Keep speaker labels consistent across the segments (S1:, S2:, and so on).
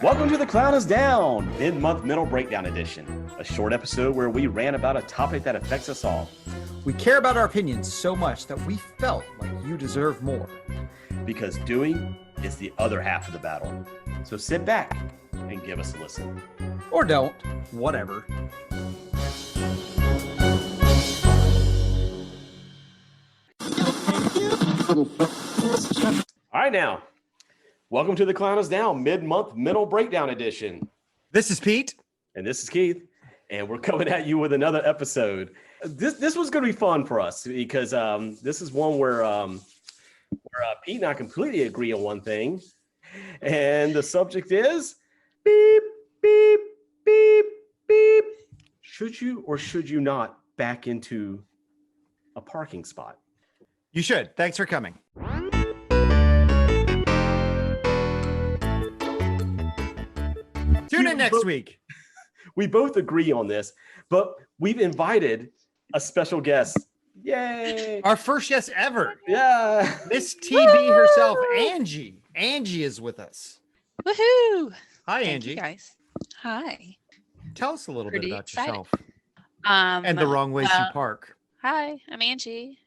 S1: Welcome to The Clown is Down, mid-month mental breakdown edition, a short episode where we rant about a topic that affects us all.
S2: We care about our opinions so much that we felt like you deserve more.
S1: Because doing is the other half of the battle. So sit back and give us a listen.
S2: Or don't, whatever.
S1: All right, now, welcome to The Clown is Down, mid-month mental breakdown edition.
S2: This is Pete.
S1: And this is Keith. And we're coming at you with another episode. This was going to be fun for us because this is one where Pete and I completely agree on one thing. And the subject is beep, beep, beep, beep. Should you or should you not back into a parking spot?
S2: You should. Thanks for coming. Tune in next week.
S1: We both agree on this, but we've invited a special guest. Yay!
S2: Our first guest ever.
S1: Yeah.
S2: Miss TB herself, Angie. Angie is with us.
S3: Woohoo!
S2: Hi,
S3: Thank
S2: Angie.
S3: you guys. Hi.
S2: Tell us a little bit
S3: Pretty
S2: about
S3: excited.
S2: yourself
S3: And
S2: and the wrong ways you park.
S3: Hi, I'm Angie.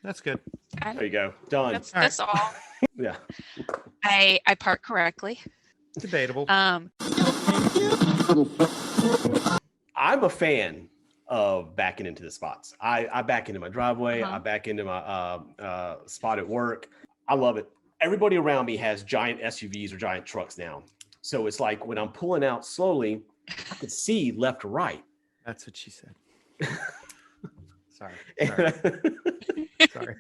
S2: That's good.
S1: There you go. Done.
S3: That's all.
S1: Yeah.
S3: I park correctly.
S2: Debatable.
S1: I'm a fan of backing into the spots. I back into my driveway. I back into my spot at work. I love it. Everybody around me has giant SUVs or giant trucks now. So it's like when I'm pulling out slowly, I can see left to right.
S2: That's what she said. Sorry. Sorry.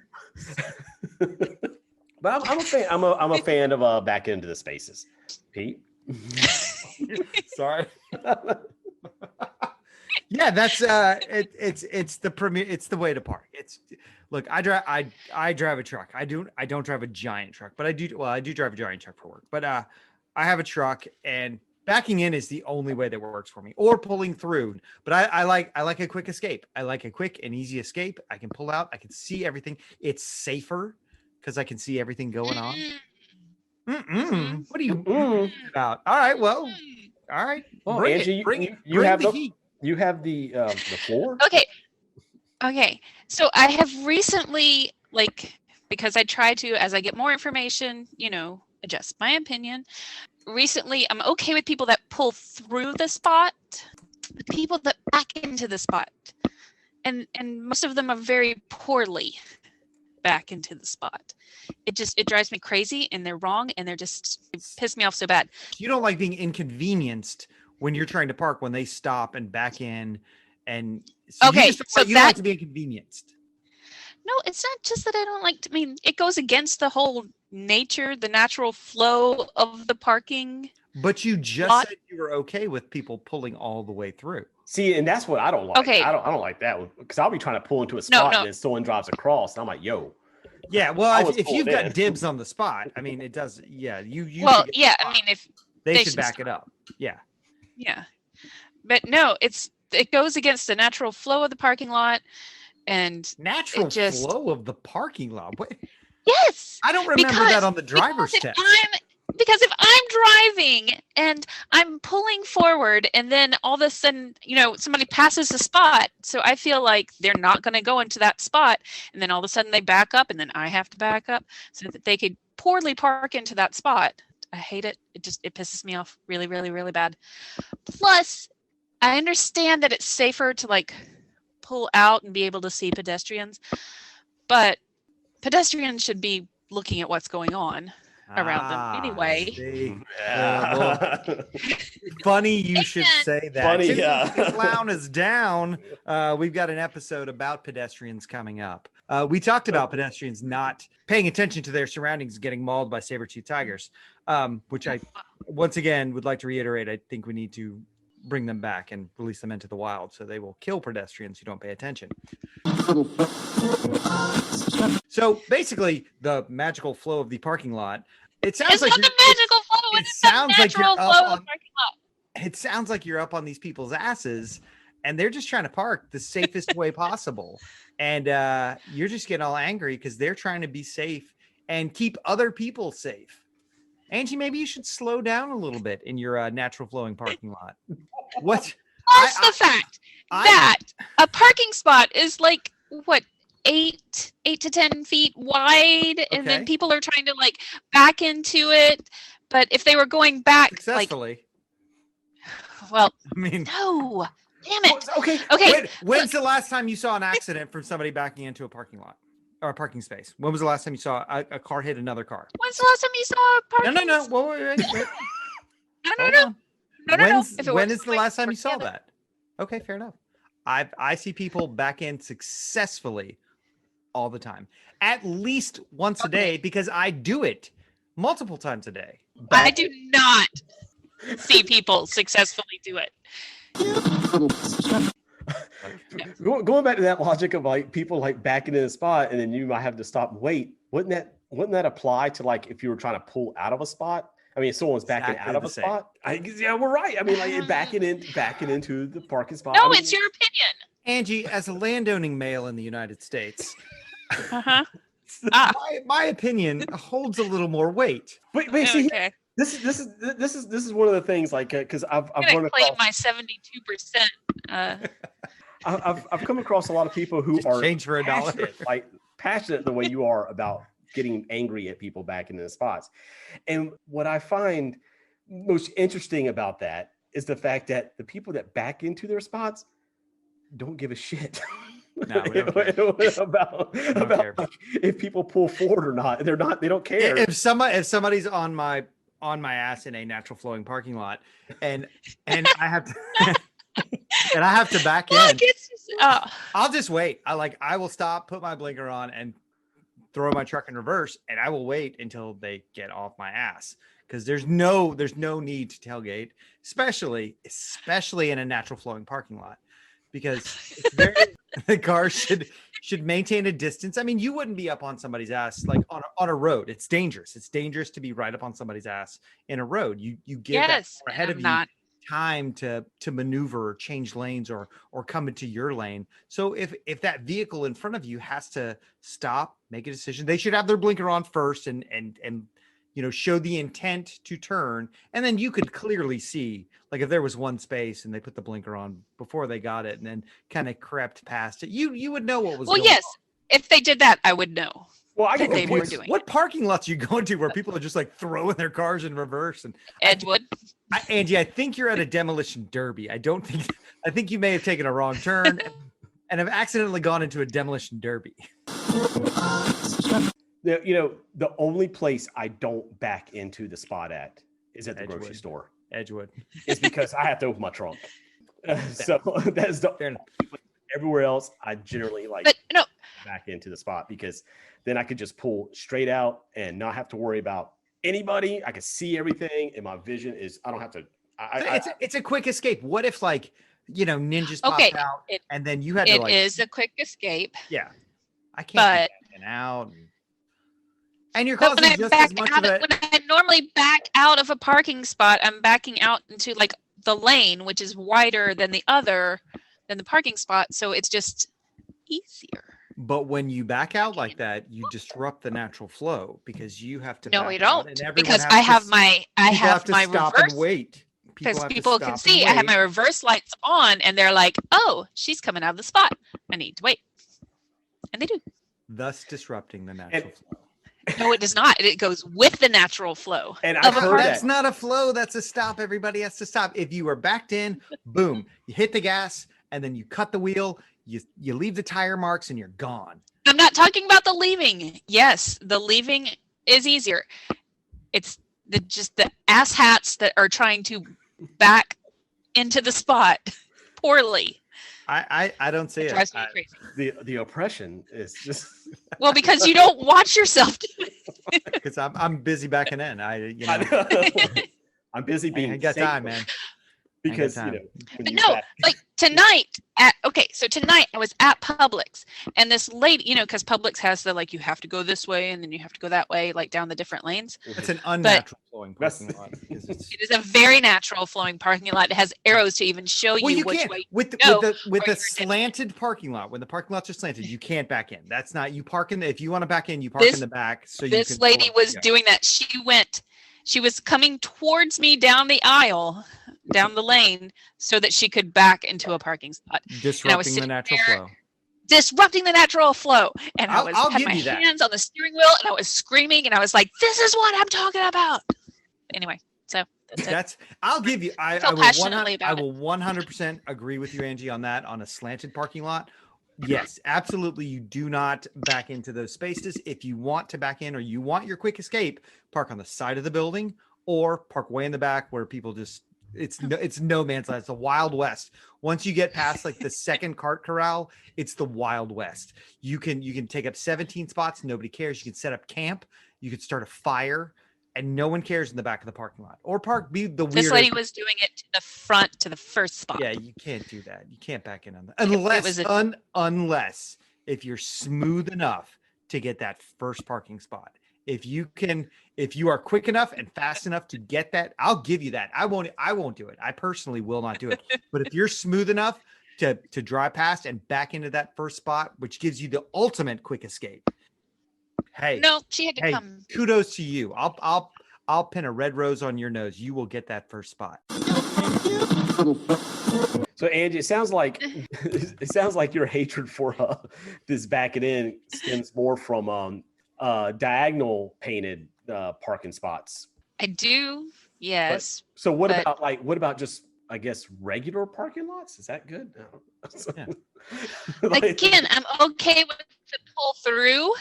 S1: But I'm a fan. I'm a fan of backing into the spaces. Pete.
S2: Sorry. Yeah, that's it's the premier. It's the way to park. Look, I drive a truck. I don't drive a giant truck, but I do drive a giant truck for work. But I have a truck, and backing in is the only way that works for me, or pulling through. But I like a quick escape. I like a quick and easy escape. I can pull out. I can see everything. It's safer because I can see everything going on. What are you about? All right, well, all right.
S1: Well,
S2: Bring
S1: Angie,
S2: it. Bring
S1: you have
S2: the
S1: the
S2: heat.
S1: You have the floor.
S3: Okay. So I have recently, because I try to, as I get more information, adjust my opinion. Recently, I'm okay with people that pull through the spot, but people that back into the spot, and most of them are very poorly back into the spot. It drives me crazy, and they're wrong, and it piss me off so bad.
S2: You don't like being inconvenienced when you're trying to park, when they stop and back in, and so
S3: Okay,
S2: you don't like to be inconvenienced.
S3: No, it's not just that I don't like to, it goes against the whole nature, the natural flow of the parking.
S2: But you just said you were okay with people pulling all the way through.
S1: See, and that's what I don't like.
S3: Okay.
S1: I don't like that because I'll be trying to pull into a spot
S3: No.
S1: and then someone drives across, and I'm like, yo.
S2: Yeah, well, if you've
S1: pulled in.
S2: got dibs on the spot, it does. Yeah, you.
S3: Well,
S2: should get
S3: yeah,
S2: the spot.
S3: if
S2: they should
S3: should
S2: back
S3: stop.
S2: it up. Yeah.
S3: Yeah, but no, it goes against the natural flow of the parking lot, and
S2: Natural flow of the parking lot. What?
S3: yes,
S2: I don't remember that on the driver's test.
S3: Because if I'm driving and I'm pulling forward, and then all of a sudden, somebody passes a spot, so I feel like they're not going to go into that spot, and then all of a sudden they back up, and then I have to back up so that they could poorly park into that spot. I hate it. It pisses me off really, really, really bad. Plus, I understand that it's safer to pull out and be able to see pedestrians, but pedestrians should be looking at what's going on around them anyway.
S2: Funny you should say that.
S1: Funny,
S2: Since
S1: yeah.
S2: The Clown is down. We've got an episode about pedestrians coming up. We talked about pedestrians not paying attention to their surroundings, getting mauled by saber-toothed tigers, which I, once again, would like to reiterate. I think we need to bring them back and release them into the wild so they will kill pedestrians who don't pay attention. So basically, the magical flow of the parking lot. It sounds
S3: It's
S2: like
S3: not the magical flow.
S2: it
S3: It's the
S2: sounds like you're
S3: natural
S2: up
S3: flow of
S2: on-
S3: the parking lot.
S2: It sounds like you're up on these people's asses, and they're just trying to park the safest way possible. And you're just getting all angry because they're trying to be safe and keep other people safe. Angie, maybe you should slow down a little bit in your natural flowing parking lot. What?
S3: Plus the fact that a parking spot is like what 8 to 10 feet wide, and then
S2: Okay.
S3: people are trying to like back into it. But if they were going back, like,
S2: Successfully.
S3: well,
S2: I mean,
S3: no, damn it.
S1: Okay.
S3: Okay,
S2: when's the last time you saw an accident from somebody backing into a parking lot or a parking space? When was the last time you saw a car hit another car?
S3: when's the last time you saw a parking?
S2: No. Whoa, wait.
S3: No.
S2: Hold on.
S3: No.
S2: When is the last time you saw that? Okay, fair enough. I see people back in successfully all the time, at least once a day, because I do it multiple times a day.
S3: I do not see people successfully do it.
S1: Going back to that logic of like people like backing in a spot and then you might have to stop and wait. Wouldn't that apply to like if you were trying to pull out of a spot? I mean, if someone's backing
S2: Exactly
S1: out of
S2: the
S1: a
S2: same.
S1: spot, yeah, we're right. I mean, like backing into the parking spot.
S3: No,
S1: I mean,
S3: it's your opinion.
S2: Angie, as a landowning male in the United States,
S3: Uh-huh.
S2: my opinion holds a little more weight.
S1: Wait, see,
S3: Okay.
S1: this is one of the things like because I've
S3: I'm
S1: run
S3: gonna claim
S1: across,
S3: my 72%.
S1: I've come across a lot of people who are
S2: Change for a dollar.
S1: passionate the way you are about getting angry at people backing in the spots. And what I find most interesting about that is the fact that the people that back into their spots don't give a shit.
S2: No, we don't care.
S1: about
S2: care.
S1: like, if people pull forward or not. They don't care.
S2: If somebody's on my ass in a natural flowing parking lot and I have to and I have to back in,
S3: Look, it's just,
S2: I'll just wait. I will stop, put my blinker on, and throw my truck in reverse, and I will wait until they get off my ass, because there's no need to tailgate, especially in a natural flowing parking lot, because it's very, the car should maintain a distance. I mean, you wouldn't be up on somebody's ass like on a road. It's dangerous. It's dangerous to be right up on somebody's ass in a road. You give that
S3: yes,
S2: car ahead
S3: I'm
S2: of you
S3: not.
S2: time to maneuver or change lanes or come into your lane. So if that vehicle in front of you has to stop, make a decision, they should have their blinker on first and show the intent to turn, and then you could clearly see, like, if there was one space and they put the blinker on before they got it and then kind of crept past it, you would know what was
S3: Well,
S2: going
S3: yes,
S2: on.
S3: if they did that, I would know.
S1: Well, I
S3: that
S1: get
S3: they were
S1: confused.
S3: doing
S2: What parking lots are you going to where people are just like throwing their cars in reverse? And
S3: Edgewood.
S2: Angie, I think you're at a demolition derby. I think you may have taken a wrong turn and have accidentally gone into a demolition derby.
S1: The only place I don't back into the spot at is at the grocery
S2: Edgewood.
S1: store.
S2: Edgewood.
S1: It's because I have to open my trunk. So that's the
S2: Fair enough.
S1: everywhere else I generally like
S3: But no,
S1: back into the spot, because then I could just pull straight out and not have to worry about anybody. I can see everything, and my vision is I don't have to.
S2: It's a quick escape. What if ninjas
S3: Okay,
S2: popped out
S3: it-
S2: and then you had to
S3: it is a quick escape.
S2: yeah, I can't
S3: But-
S2: be backing out and you're
S3: But when
S2: causing
S3: I
S2: just as much of a
S3: when I normally back out of a parking spot, I'm backing out into like the lane, which is wider than the parking spot. So it's just easier.
S2: But when you back out like that, you disrupt the natural flow because you have to.
S3: No,
S2: back
S3: we
S2: out,
S3: don't,
S2: and everyone
S3: because
S2: has
S3: I
S2: to
S3: have
S2: s-
S3: my
S2: stop
S3: reverse.
S2: and wait.
S3: Because
S2: have to
S3: people
S2: stop
S3: can
S2: and
S3: see I have
S2: wait.
S3: my reverse lights on, and they're like, "Oh, she's coming out of the spot. I need to wait," and they do.
S2: thus disrupting the natural flow.
S3: No, it does not. It goes with the natural flow.
S1: And
S3: Of
S1: I've
S3: a
S1: heard
S3: parking
S2: That's
S1: that.
S2: not a flow. That's a stop. Everybody has to stop. If you are backed in, boom, you hit the gas and then you cut the wheel. You leave the tire marks and you're gone.
S3: I'm not talking about the leaving. Yes, the leaving is easier. It's just the ass hats that are trying to back into the spot poorly.
S2: I don't see
S3: It
S2: it.
S3: drives me crazy.
S1: The oppression is just
S3: Well, because you don't watch yourself do it.
S2: Because I'm busy backing in.
S1: I'm busy being
S2: I got
S1: safe,
S2: time, man.
S1: because
S2: time.
S1: when
S3: But
S1: you
S3: no,
S1: back-
S3: like tonight so tonight I was at Publix, and this lady, because Publix has the like you have to go this way and then you have to go that way, like down the different lanes.
S2: It's an unnatural flowing parking lot. Because it's,
S3: It is a very natural flowing parking lot. It has arrows to even show
S2: well, you
S3: which
S2: can't
S3: way.
S2: with
S3: go
S2: the
S3: or you're dead.
S2: slanted parking lot. When the parking lots are slanted, you can't back in. That's not you park in. If you want to back in, you park in
S3: This-
S2: the back. So
S3: This
S2: you can
S3: lady
S2: pull up-
S3: was
S2: yeah.
S3: doing that. She went She was coming towards me down the aisle, down the lane, so that she could back into a parking spot.
S2: Disrupting the natural flow.
S3: Disrupting the natural flow. And I
S2: I'll
S3: had
S2: give
S3: my
S2: you that.
S3: hands on the steering wheel, and I was screaming, and I was like, "This is what I'm talking about." Anyway, so that's it.
S2: I'll give you. I
S3: feel
S2: will
S3: passionately about
S2: I will 100% agree with you, Angie, on that. On a slanted parking lot, yes, absolutely. You do not back into those spaces. If you want to back in or you want your quick escape, park on the side of the building or park way in the back where people just. It's no man's land. It's a Wild West. Once you get past like the second cart corral, it's the Wild West. You can take up 17 spots. Nobody cares. You can set up camp. You could start a fire, and no one cares in the back of the parking lot. Or be the weirdest.
S3: This lady was doing it to the front, to the first spot.
S2: Yeah, you can't do that. You can't back in on that unless if you're smooth enough to get that first parking spot. If you are quick enough and fast enough to get that, I'll give you that. I won't do it. I personally will not do it. But if you're smooth enough to drive past and back into that first spot, which gives you the ultimate quick escape. Hey,
S3: no, she had to come.
S2: Kudos to you. I'll pin a red rose on your nose. You will get that first spot.
S1: So Angie, it sounds like your hatred for this backing in stems more from diagonal painted parking spots.
S3: I do, yes.
S1: So what about just, I guess, regular parking lots? Is that good?
S2: Yeah.
S3: Again, I'm okay with the pull through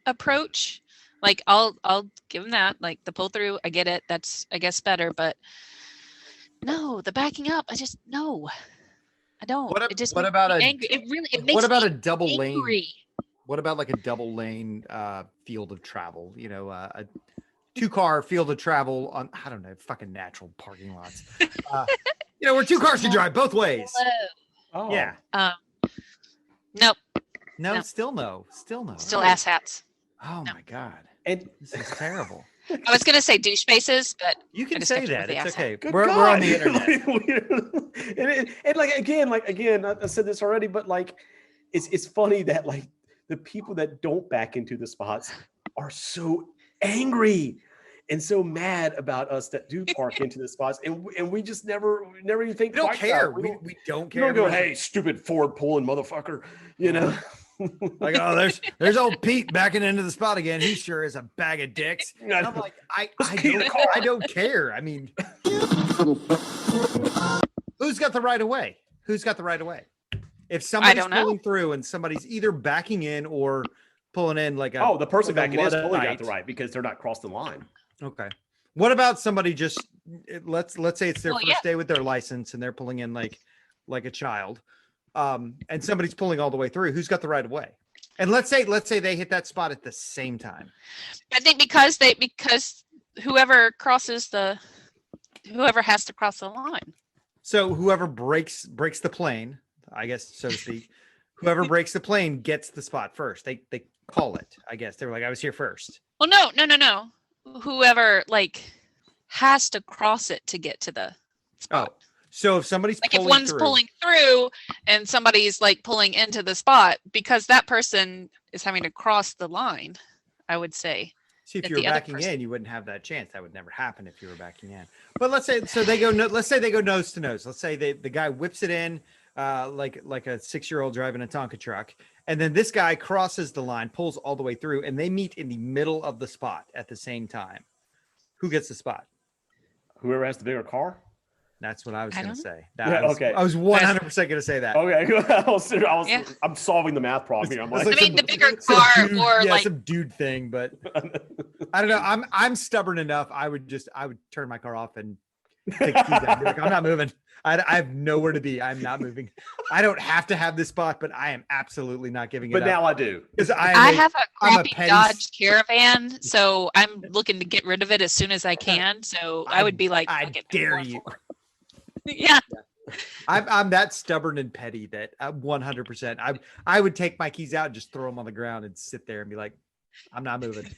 S3: approach. Like I'll give them that. Like the pull through, I get it. That's, I guess, better. But no, the backing up, I don't. It just
S2: what about
S3: angry. It makes
S2: what about
S3: me
S2: a double
S3: angry.
S2: lane? What about like a double lane field of travel? You know, a 2-car field of travel on, I don't know, fucking natural parking lots. Where 2 cars can drive both ways.
S1: Oh.
S2: Yeah.
S3: Nope.
S2: No,
S3: No.
S2: Still no.
S3: Still asshats.
S2: Oh
S3: No.
S2: my God.
S1: And
S2: This is terrible.
S3: I was gonna say douche faces, but
S2: You
S3: I
S2: can
S3: just
S2: say
S3: kept it with
S2: that.
S3: the
S2: It's
S3: asshat.
S2: okay.
S1: good
S2: We're on the
S1: God.
S2: internet.
S1: and again, I said this already, but like, it's funny that like the people that don't back into the spots are so angry and so mad about us that do park into the spots, and we just never even think.
S2: We don't
S1: twice
S2: care.
S1: about it.
S2: We don't
S1: We
S2: care.
S1: don't go, hey, stupid Ford pulling motherfucker, you know.
S2: Like, oh, there's old Pete backing into the spot again. He sure is a bag of dicks. And I'm like, I don't care. I mean, who's got the right of way? Who's got the right of way? If somebody's
S3: don't know.
S2: pulling through and somebody's either backing in or pulling in like a
S1: The person
S2: like a
S1: backing in is totally got
S2: Luddite.
S1: the right because they're not crossing the line.
S2: Okay. What about somebody just let's say it's their
S3: Well,
S2: first day with their license and they're pulling in like a child, and somebody's pulling all the way through. Who's got the right of way? And let's say they hit that spot at the same time.
S3: I think because whoever has to cross the line.
S2: So whoever breaks the plane, I guess, so to speak, whoever breaks the plane gets the spot first. They call it. I guess they were like, I was here first.
S3: Well, no. Whoever has to cross it to get to the spot.
S2: Oh, so if somebody's
S3: Like if
S2: pulling
S3: one's
S2: through,
S3: pulling through and somebody's like pulling into the spot, because that person is having to cross the line, I would say.
S2: see, if
S3: that
S2: you were
S3: the other
S2: backing
S3: person-
S2: in, you wouldn't have that chance. That would never happen if you were backing in. But let's say they go nose to nose. Let's say the guy whips it in like a 6-year-old driving a Tonka truck, and then this guy crosses the line, pulls all the way through, and they meet in the middle of the spot at the same time. Who gets the spot?
S1: Whoever has the bigger car.
S2: That's what I was
S3: I
S2: going to
S3: don't
S2: say.
S1: Yeah, okay.
S2: I was 100% going to say that.
S1: Okay,
S3: Yeah.
S1: I'm solving the math problem here. I'm
S2: It's
S1: like,
S3: I mean, the bigger
S2: some
S3: car
S2: dude-
S3: or
S2: yeah,
S3: like
S2: some dude thing, but I don't know. I'm stubborn enough. I would turn my car off and take the keys out. Be like, I'm not moving. I have nowhere to be. I'm not moving. I don't have to have this spot, but I am absolutely not giving it
S1: but
S2: up.
S1: now I do.
S2: Because
S3: I have a
S2: I'm a
S3: crappy
S2: petty
S3: Dodge Caravan, so I'm looking to get rid of it as soon as I can. So I would be like,
S2: I
S3: "Fuck it,
S2: dare
S3: I'm going
S2: you.
S3: for it." Yeah.
S2: I'm that stubborn and petty that 100%. I would take my keys out and just throw them on the ground and sit there and be like, I'm not moving.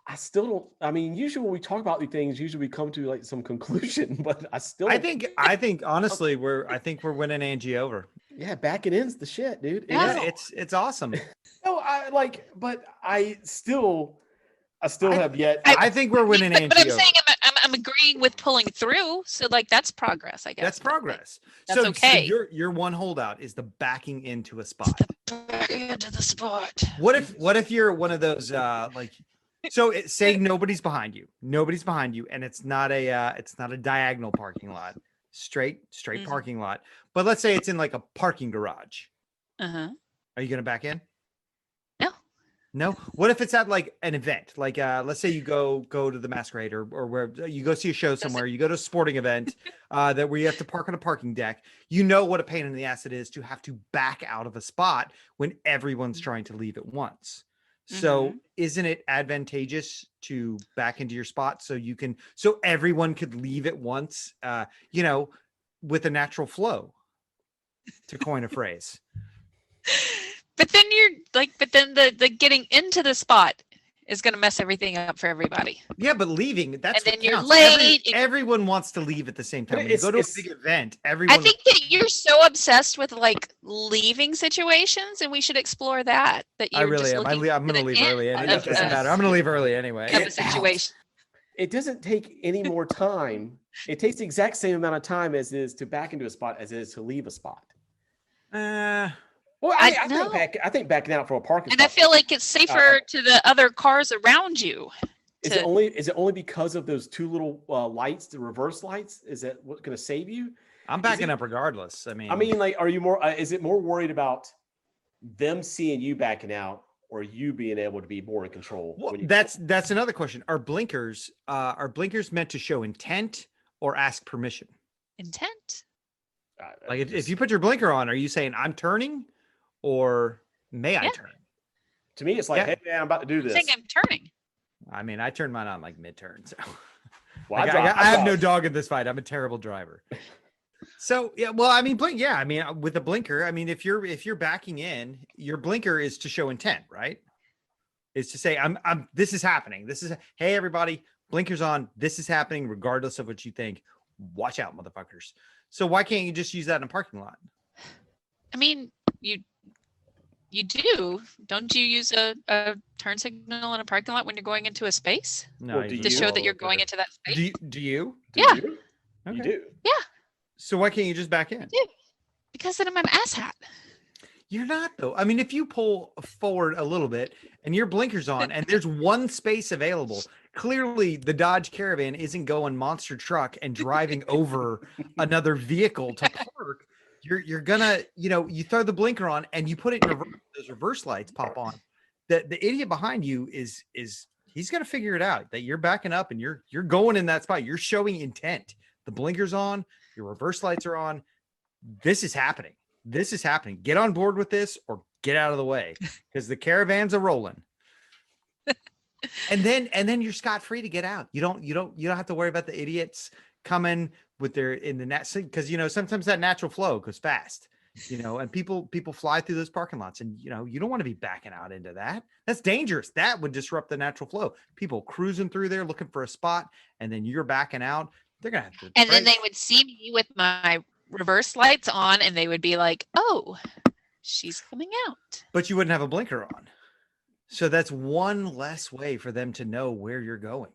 S1: I still don't. I mean, usually when we talk about these things, usually we come to like some conclusion, but I still.
S2: I think honestly we're winning Angie over.
S1: Yeah, backing in's the shit, dude.
S3: Yeah.
S2: Yeah, it's awesome.
S1: No, but I still I still have yet.
S2: I think we're winning
S3: but
S2: Angie
S3: I'm
S2: over.
S3: saying I'm agreeing with pulling through. So like that's progress, I guess.
S2: That's progress.
S3: That's
S2: so,
S3: okay.
S2: So your one holdout is the backing into a spot.
S3: Back into the spot.
S2: What if you're one of those say nobody's behind you, and it's not a diagonal parking lot, straight parking lot. But let's say it's in like a parking garage.
S3: Uh-huh.
S2: Are you gonna back in?
S3: No.
S2: No. What if it's at like an event? Like let's say you go to the Masquerade or where you go see a show somewhere, you go to a sporting event that where you have to park on a parking deck. You know what a pain in the ass it is to have to back out of a spot when everyone's trying to leave at once. So isn't it advantageous to back into your spot so everyone could leave at once, with a natural flow, to coin a phrase?
S3: But then the getting into the spot is going to mess everything up for everybody.
S2: Yeah, but leaving, that's
S3: and then
S2: what
S3: you're
S2: counts.
S3: late.
S2: Everyone wants to leave at the same time. When you go to a big event, everyone.
S3: I think that you're so obsessed with like leaving situations, and we should explore that. That you're
S2: I really am. I'm going to leave early. It doesn't matter. I'm going to leave early anyway.
S3: Of a situation.
S1: It doesn't take any more time. It takes the exact same amount of time as it is to back into a spot as it is to leave a spot. Well, I think backing out from a parking
S3: and
S1: spot.
S3: I feel like it's safer to the other cars around you.
S1: Is it only because of those two little lights, the reverse lights? Is that what's going to save you?
S2: I'm backing up regardless. I mean,
S1: like, are you more? Is it more worried about them seeing you backing out, or you being able to be more in control?
S2: Well, that's another question. Are blinkers meant to show intent or ask permission?
S3: Intent.
S2: Like if you put your blinker on, are you saying I'm turning? Or may I turn?
S1: To me, it's like, hey, man, I'm about to do this.
S3: I think I'm turning.
S2: I mean, I turned mine on like mid-turn. So
S1: well,
S2: I have no dog in this fight. I'm a terrible driver. So, yeah, well, I mean, with a blinker, I mean, if you're backing in, your blinker is to show intent, right? Is to say, this is happening. Hey, everybody, blinkers on. This is happening regardless of what you think. Watch out, motherfuckers. So why can't you just use that in a parking lot?
S3: I mean, you do, don't you use a turn signal in a parking lot when you're going into a space?
S2: No,
S3: to show that you're going into that space.
S2: Do you?
S3: Yeah.
S1: You?
S2: Okay.
S1: You do.
S3: Yeah.
S2: So why can't you just back in?
S3: I do. Because then I'm an asshat.
S2: You're not though. I mean, if you pull forward a little bit and your blinker's on and there's one space available, clearly the Dodge Caravan isn't going monster truck and driving over another vehicle to park. You're gonna, you throw the blinker on and you put it in reverse, those reverse lights pop on. The idiot behind you is he's gonna figure it out that you're backing up and you're going in that spot. You're showing intent. The blinker's on, your reverse lights are on. This is happening. Get on board with this or get out of the way because the caravans are rolling. and then you're scot-free to get out. You don't have to worry about the idiots coming with their in the net because sometimes that natural flow goes fast, and people fly through those parking lots and you don't want to be backing out into that. That's dangerous. That would disrupt the natural flow. People cruising through there looking for a spot and then you're backing out. They're gonna have to
S3: and then they would see me with my reverse lights on and they would be like, oh, she's coming out.
S2: But you wouldn't have a blinker on. So that's one less way for them to know where you're going.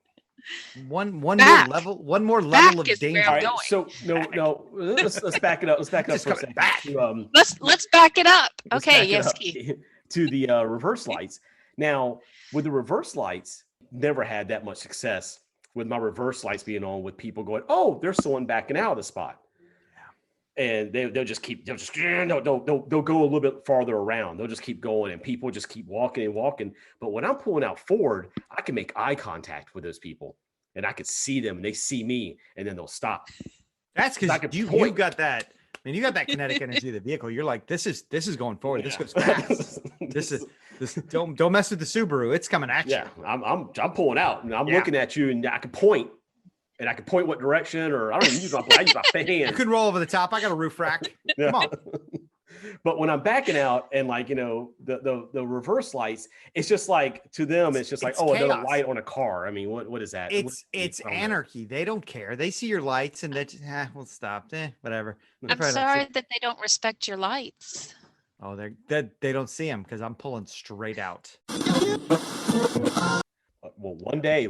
S2: One more level of danger.
S1: All right, so no, let's back it up. Let's back it up for a second.
S3: Let's back it up. Okay, yes, Keith.
S1: To the reverse lights. Now, with the reverse lights, never had that much success with my reverse lights being on with people going, oh, there's someone backing out of the spot. And they'll go a little bit farther around. They'll just keep going and people just keep walking and walking. But when I'm pulling out forward, I can make eye contact with those people and I could see them and they see me and then they'll stop.
S2: That's because you've got that. I mean, you got that kinetic energy of the vehicle. You're like, this is going forward. Yeah. This goes fast. this don't mess with the Subaru. It's coming at you.
S1: Yeah, I'm pulling out and I'm looking at you and I can point. And I can point what direction, or I don't even use my hands.
S2: You could roll over the top. I got a roof rack. Come on.
S1: But when I'm backing out and the reverse lights, it's just like to them, it's just like, oh, chaos. Another light on a car. I mean, what is that?
S2: It's anarchy. They don't care. They see your lights and they just, we'll stop. Whatever.
S3: I'm sorry that they don't respect your lights.
S2: Oh, they don't see them because I'm pulling straight out.
S1: Well, one day,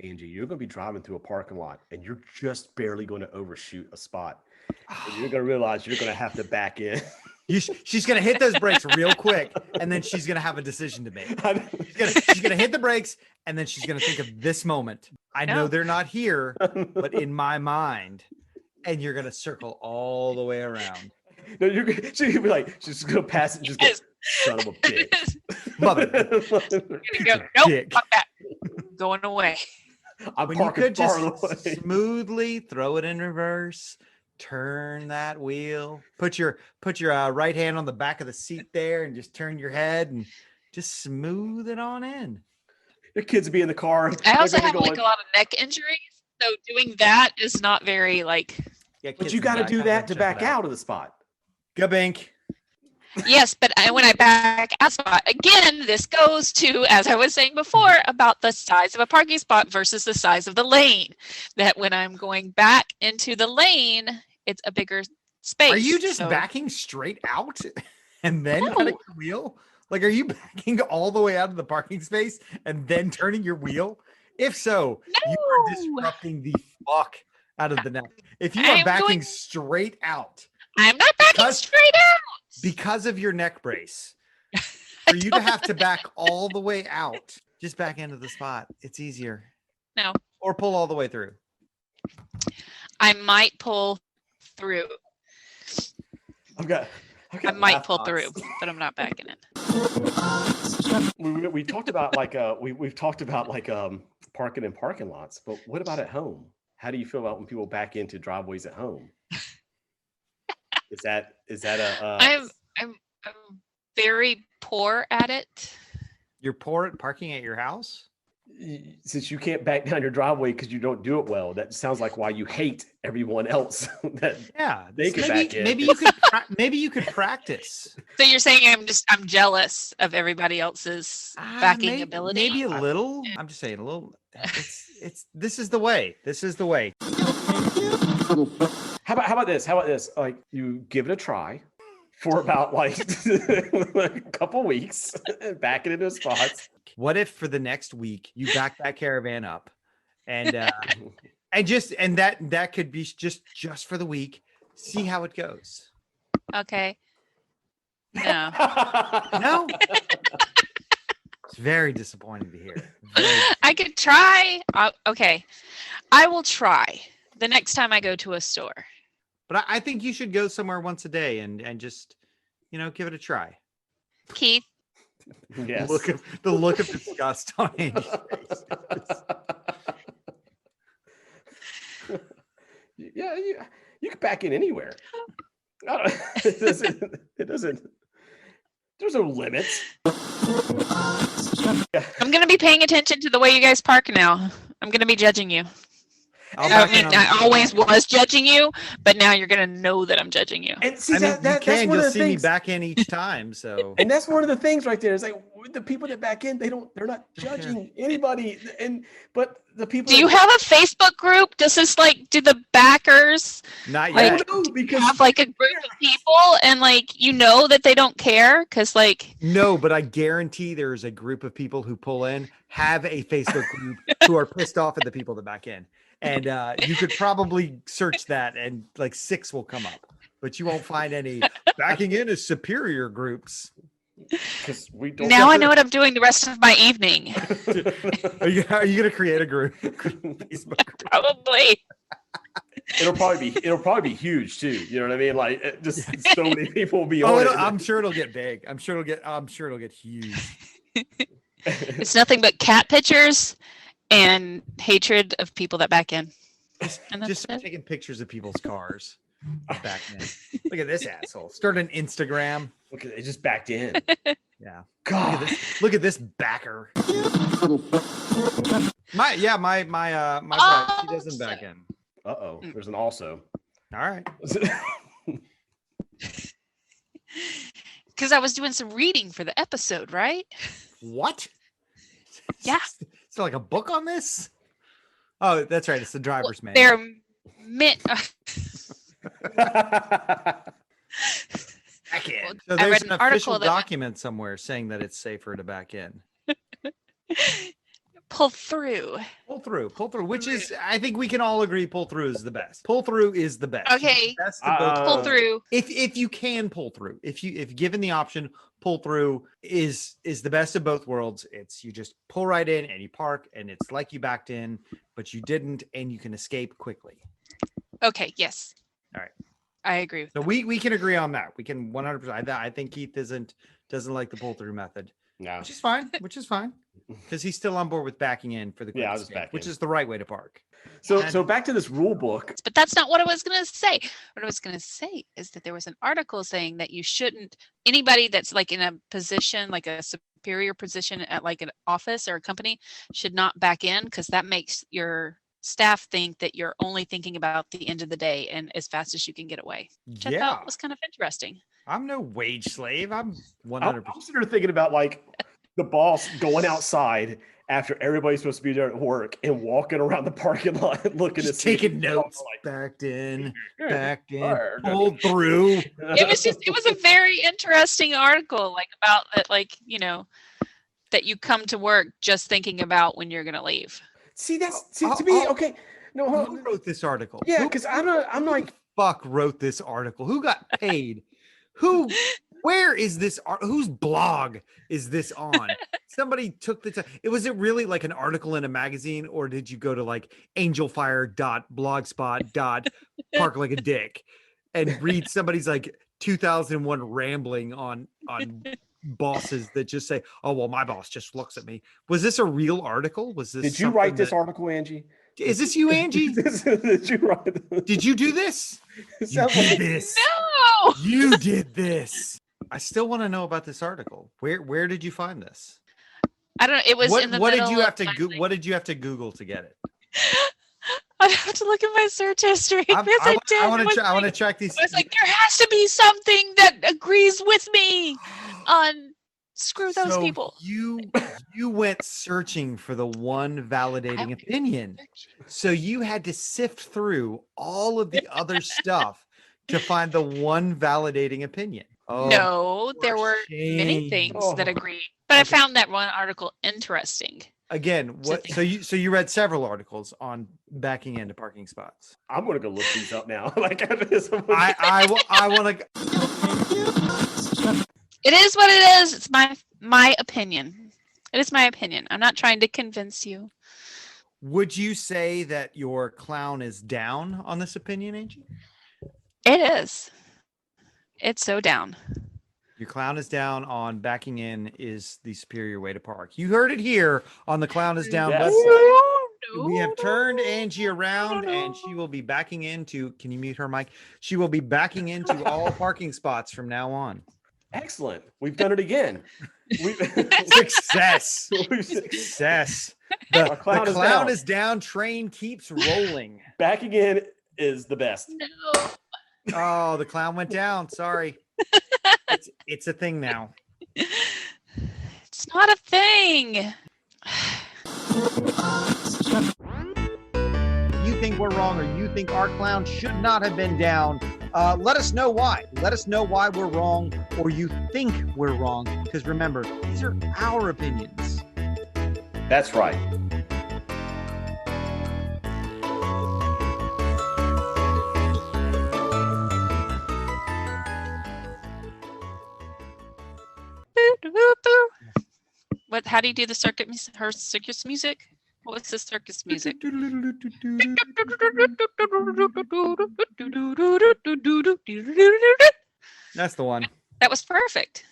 S1: Angie, you're going to be driving through a parking lot and you're just barely going to overshoot a spot. And you're going to realize you're going to have to back in.
S2: She's going to hit those brakes real quick, and then she's going to have a decision to make. She's going to hit the brakes, and then she's going to think of this moment. I know they're not here, but in my mind, and you're going to circle all the way around.
S1: No, she's gonna be like, she's gonna pass it and just go, son of a bitch.
S2: Mother.
S3: Nope,
S2: dick.
S3: fuck that. Going away.
S1: I'm
S2: When you
S1: parking
S2: could
S1: far
S2: just
S1: away.
S2: smoothly throw it in reverse, turn that wheel, put your right hand on the back of the seat there, and just turn your head and just smooth it on in.
S1: Your kids be in the car.
S3: I also
S1: they're
S3: have
S1: gonna
S3: like
S1: go,
S3: a lot of neck injuries, so doing that is not very like.
S2: Yeah,
S1: but
S2: kids
S1: you
S2: in
S1: got to
S2: back,
S1: do
S2: I
S1: that
S2: gotta
S1: to
S2: check
S1: back
S2: it
S1: out of the spot.
S2: Gabink.
S3: Yes, but when I back out spot again, this goes to, as I was saying before, about the size of a parking spot versus the size of the lane. That when I'm going back into the lane, it's a bigger space.
S2: Are you just
S3: so-
S2: backing straight out and then
S3: No.
S2: cutting your wheel? Like, are you backing all the way out of the parking space and then turning your wheel? If so, you are
S3: No.
S2: disrupting the fuck out of the neck. If you are
S3: I'm
S2: backing
S3: going-
S2: straight out
S3: I'm not backing
S2: Because-
S3: straight out.
S2: because of your neck brace, for you to have to back all the way out, just back into the spot. It's easier.
S3: No.
S2: Or pull all the way through.
S3: I might pull through.
S1: I
S3: I might pull through, but I'm not backing it.
S1: We talked about like we've talked about like parking in parking lots, but what about at home? How do you feel about when people back into driveways at home? Is that a
S3: I'm very poor at it.
S2: You're poor at parking at your house?
S1: since you can't back down your driveway because you don't do it well, that sounds like why you hate everyone else that
S2: Yeah,
S1: they can back in.
S2: maybe you could practice.
S3: So you're saying I'm jealous of everybody else's backing ability?
S2: Maybe a little. I'm just saying a little. This is the way. This is the way.
S1: How about this? Like you give it a try for about like a couple weeks, back it into spots.
S2: What if for the next week you back that caravan up, and that could be just for the week. See how it goes.
S3: Okay. No.
S2: No. It's very disappointing to hear.
S3: I could try. Okay. I will try the next time I go to a store.
S2: But I think you should go somewhere once a day and just, give it a try.
S3: Keith,
S1: Yes.
S2: The look of disgust on Andy's face.
S1: Yeah, you can back in anywhere. It doesn't. There's no limits.
S3: I'm going to be paying attention to the way you guys park now. I'm going to be judging you. I always was judging you, but now you're going to know that I'm judging you.
S1: And see,
S2: you
S1: that's
S2: can.
S1: one
S2: You'll
S1: of the
S2: see me
S1: things.
S2: back in each time. So
S1: And that's one of the things right there. Is like the people that back in, they're not judging anybody. But the people.
S3: Do you have a Facebook group? Does this do the backers
S2: not
S1: I
S2: yet.
S1: don't know because
S3: have a group of people and that they don't care? Because
S2: No, but I guarantee there's a group of people who pull in, have a Facebook group who are pissed off at the people that back in. And you could probably search that and 6 will come up, but you won't find any backing in as superior groups.
S1: because we don't.
S3: now I know what I'm doing the rest of my evening.
S2: Are you going to create a group? Facebook group?
S3: Probably.
S1: It'll probably be huge too. You know what I mean? Like just so many people will be on it.
S2: I'm sure it'll get big. I'm sure it'll get huge.
S3: It's nothing but cat pictures and hatred of people that back in. And that's
S2: Just
S3: it.
S2: taking pictures of people's cars. Back in. Look at this asshole. Start an Instagram.
S1: Look at it just backed in.
S2: Yeah.
S1: God.
S2: Look at this backer. My bride, she doesn't back in.
S1: Uh-oh. There's an also.
S2: All right.
S3: Because I was doing some reading for the episode, right?
S2: What?
S3: Yeah.
S2: Is there like a book on this? Oh, that's right. It's the driver's manual.
S3: They're meant.
S2: Back in. So
S3: I
S2: there's
S3: read
S2: an
S3: an article
S2: official
S3: that-
S2: document somewhere saying that it's safer to back in.
S3: pull through.
S2: Pull through, which is, I think we can all agree, pull through is the best. Pull through is the best.
S3: Okay.
S2: The best of both
S3: Pull
S2: worlds.
S3: through.
S2: If you can pull through, if given the option, pull through is the best of both worlds. It's you just pull right in and you park, and it's like you backed in, but you didn't, and you can escape quickly.
S3: Okay. Yes.
S2: All right.
S3: I agree with
S2: So we can agree on that. We can 100%. I think Keith doesn't like the pull through method,
S1: No.
S2: which is fine. Because he's still on board with backing in for the quick
S1: Yeah, I was
S2: escape,
S1: back
S2: which
S1: in.
S2: is the right way to park.
S1: So back to this rule book.
S3: But that's not what I was going to say. What I was going to say is that there was an article saying that you shouldn't, anybody that's like in a position, like a superior position at like an office or a company, should not back in, because that makes your staff think that you're only thinking about the end of the day and as fast as you can get away, which I
S2: Yeah,
S3: thought was kind of interesting.
S2: I'm no wage slave. I'm
S1: I'm
S2: 100%.
S1: sitting there thinking about like the boss going outside after everybody's supposed to be there at work and walking around the parking lot looking
S2: Just
S1: to see
S2: taking
S1: people
S2: notes,
S1: like,
S2: backed in,
S1: Hard.
S2: pulled through.
S3: It was a very interesting article, like about that, like, you know, that you come to work just thinking about when you're going to leave.
S1: See, to me, okay. No, hold
S2: Who
S1: on.
S2: wrote this article?
S1: Yeah,
S2: Who-
S1: because I'm like,
S2: fuck wrote this article? Who got paid? Where is this? Whose blog is this on? Somebody took the time. Was it really like an article in a magazine, or did you go to like angelfire.blogspot.park like a dick and read somebody's like 2001 rambling on bosses that just say, "Oh well, my boss just looks at me." Was this a real article? Was this?
S1: did you write this article, Angie?
S2: Is this you, Angie?
S1: Did you write this?
S2: Did you do this?
S1: It
S2: You
S1: sounds
S2: did
S1: like-
S2: this.
S3: No.
S2: You did this. I still want to know about this article. Where did you find this?
S3: I don't know. It was in the
S2: What did
S3: middle
S2: you have
S3: of
S2: to
S3: my,
S2: what did you have to Google to get it?
S3: I'd have to look at my search history.
S2: I want to check these.
S3: I was like, there has to be something that agrees with me on screw those
S2: So
S3: people.
S2: You went searching for the one validating opinion. So you had to sift through all of the other stuff to find the one validating opinion. Oh,
S3: No, there
S2: for
S3: were many
S2: shame.
S3: things that agree. But I found that one article interesting.
S2: Again, what? So you read several articles on backing into parking spots.
S1: I'm gonna go look these up now. Like after this,
S2: I want to.
S3: It is what it is. It's my opinion. It is my opinion. I'm not trying to convince you.
S2: Would you say that your clown is down on this opinion, Angie?
S3: It is. It's so down.
S2: Your clown is down on backing in is the superior way to park. You heard it here on the Clown is Down
S1: Yes.
S2: website. We have turned Angie around and she will be backing into, can you mute her mic? She will be backing into all parking spots from now on.
S1: excellent. We've done it again.
S2: Success. Success. The
S1: Our clown
S2: the
S1: is
S2: clown
S1: down.
S2: is down. Train keeps rolling.
S1: Back again is the best.
S3: No.
S2: Oh, the clown went down. Sorry. It's a thing now.
S3: It's not a thing.
S2: You think we're wrong, or you think our clown should not have been down, let us know why. Let us know why we're wrong, or you think we're wrong. Because remember, these are our opinions.
S1: That's right.
S3: What? How do you do the her circus music? What was the circus music?
S2: That's the one.
S3: That was perfect.